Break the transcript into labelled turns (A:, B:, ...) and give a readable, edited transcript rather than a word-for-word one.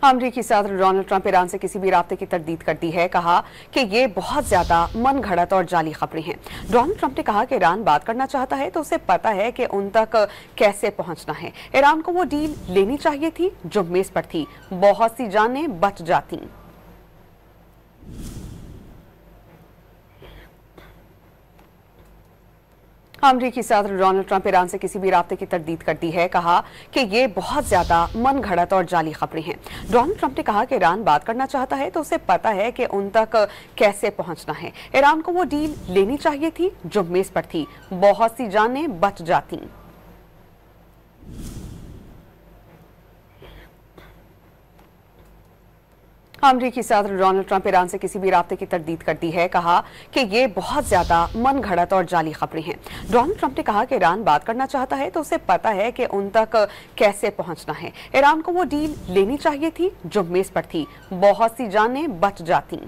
A: अमरीकी सदर Donald Trump Iran से किसी भी राब्ते की तरदीद कर दी है। कहा कि ये बहुत ज्यादा मन घड़त और जाली खबरें हैं। डोनाल्ड ट्रंप ने कहा कि ईरान बात करना चाहता है तो उसे पता है कि उन तक कैसे पहुंचना है। ईरान को वो डील लेनी चाहिए थी जो मेज पर थी। बहुत सी जानें बच जाती। अमरीकी सदर डोनाल्ड ट्रंप ईरान से किसी भी राब्ते की तरदीद कर दी है। कहा कि ये बहुत ज्यादा मन घड़त और जाली खबरें हैं। डोनाल्ड ट्रंप ने कहा कि ईरान बात करना चाहता है तो उसे पता है कि उन तक कैसे पहुंचना है। ईरान को वो डील लेनी चाहिए थी जो मेज पर थी। बहुत सी जानें बच जाती। अमरीकी सदर डोनाल्ड ट्रंप ईरान से किसी भी राब्ते की तरदीद कर दी है। कहा कि ये बहुत ज्यादा मन घड़त और जाली खबरें हैं। डोनाल्ड ट्रंप ने कहा कि ईरान बात करना चाहता है तो उसे पता है कि उन तक कैसे पहुंचना है। ईरान को वो डील लेनी चाहिए थी जो मेज पर थी। बहुत सी जानें बच जाती।